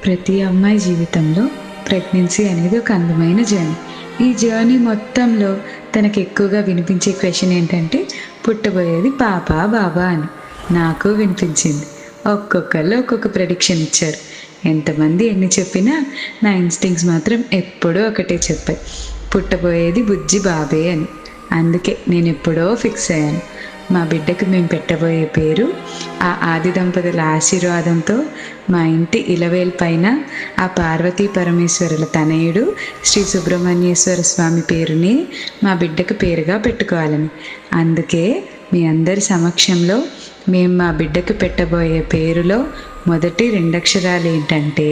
ప్రతి అమ్మాయి జీవితంలో ప్రెగ్నెన్సీ అనేది ఒక అందమైన జర్నీ. ఈ జర్నీ మొత్తంలో తనకు ఎక్కువగా వినిపించే క్వశ్చన్ ఏంటంటే పుట్టబోయేది పాపా బాబా అని. నాకు వినిపించింది. ఒక్కొక్కళ్ళు ఒక్కొక్క ప్రెడిక్షన్ ఇచ్చారు. ఎంతమంది ఎన్ని చెప్పినా నా ఇన్స్టింక్ట్స్ మాత్రం ఎప్పుడూ ఒకటే చెప్పాయి, పుట్టబోయేది బుజ్జి బాబే అని. అందుకే నేను ఎప్పుడో ఫిక్స్ అయ్యాను. మా బిడ్డకు మేము పెట్టబోయే పేరు ఆ ఆది దంపతుల ఆశీర్వాదంతో మా ఇంటి ఇలవేల్ పైన ఆ పార్వతీ పరమేశ్వరుల తనయుడు శ్రీ సుబ్రహ్మణ్యేశ్వర స్వామి పేరుని మా బిడ్డకు పేరుగా పెట్టుకోవాలని. అందుకే మీ అందరి సమక్షంలో మేము మా బిడ్డకు పెట్టబోయే పేరులో మొదటి 2 అక్షరాలు ఏంటంటే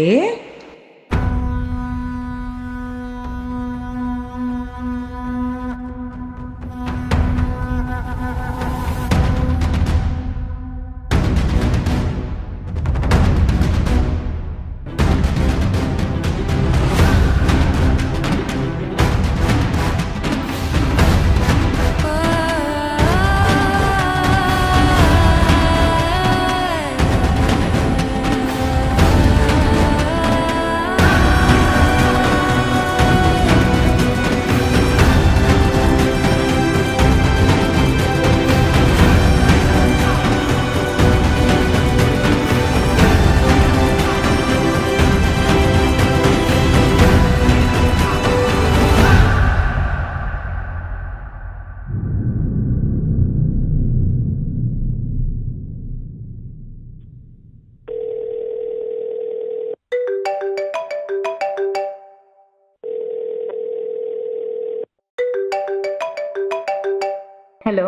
హలో.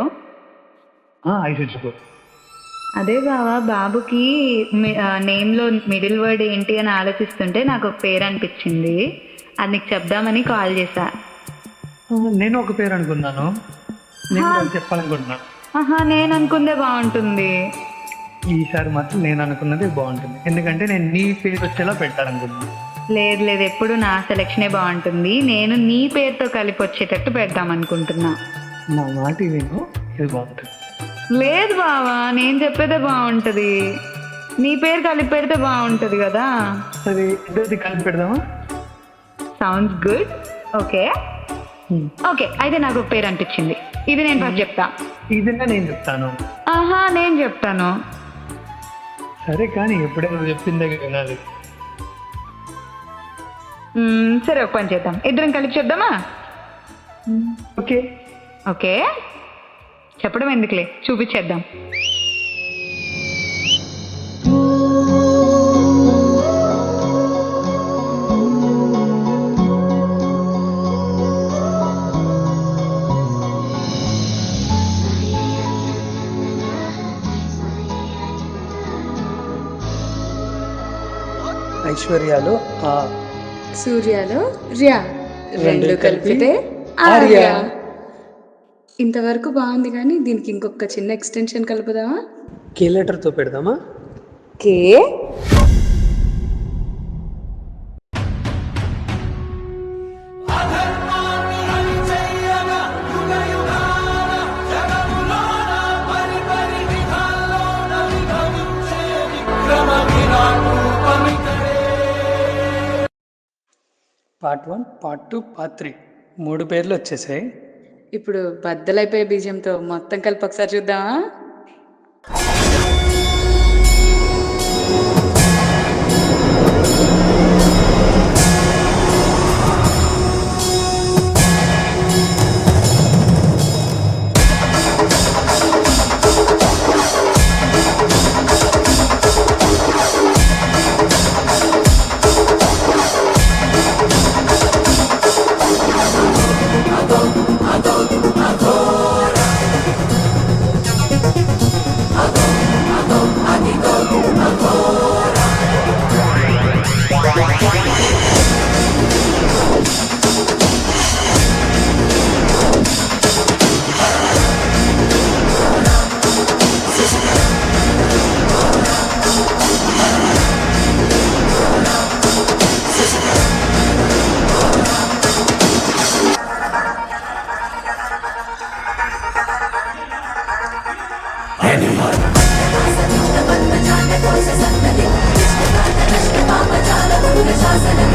చెప్పు. అదే బావా, బాబుకి నేమ్లో మిడిల్ వర్డ్ ఏంటి అని ఆలోచిస్తుంటే నాకు ఒక పేరు అనిపించింది. అది నీకు చెప్దామని కాల్ చేశా. నేను ఒక పేరు అనుకున్నాను, నేను చెప్పాలనుకుంటున్నాను. నేను అనుకుందే బాగుంటుంది. ఈసారి మాత్రం నేను అనుకున్నది బాగుంటుంది, ఎందుకంటే నేను నీ పేరు వచ్చేలా పెట్టాలనుకుంటున్నాను. లేదు లేదు, ఎప్పుడు నా సెలక్షనే బాగుంటుంది. నేను నీ పేరుతో కలిపి వచ్చేటట్టు పెడదాం అనుకుంటున్నా. నా మాట విను, ఇది బాగుంటుంది. లేదు బావా, నేను చెప్పేదే బాగుంటది. నీ పేరు కలిపి పెడితే బాగుంటది కదా. సరే, ఇద్దరిది కలిపి పెడదామా? Sounds good. ఓకే ఓకే, అయితే నాకు ఒక పేరు అనిపించింది. ఇది నేను ఫస్ట్ చెప్తా. ఇదన్నా నేను చెప్తాను. నేను చెప్తాను. సరే, కానీ ఎప్పుడైనా నువ్వు చెప్పిందే వినాలి. సరే, ఒక పని చేద్దాం, ఇద్దరం కలిపి చెప్దామా? ఓకే ఓకే, చెప్పడం ఎందుకులే, చూపించేద్దాం. ఐశ్వర్యాలో ఆ, సూర్యాలో ర్యా, 2 కలిపితే ఆర్య. ఇంతవరకు బాగుంది, కానీ దీనికి ఇంకొక చిన్న ఎక్స్టెన్షన్ కలుపుదామా? కే లెటర్తో పెడదామా? కే. పార్ట్ 1, పార్ట్ 2, పార్ట్ 3 3 పేర్లు వచ్చేసాయి. ఇప్పుడు బద్దలైపోయే బీజంతో మొత్తం కలిపి ఒకసారి చూద్దామా? శాసనం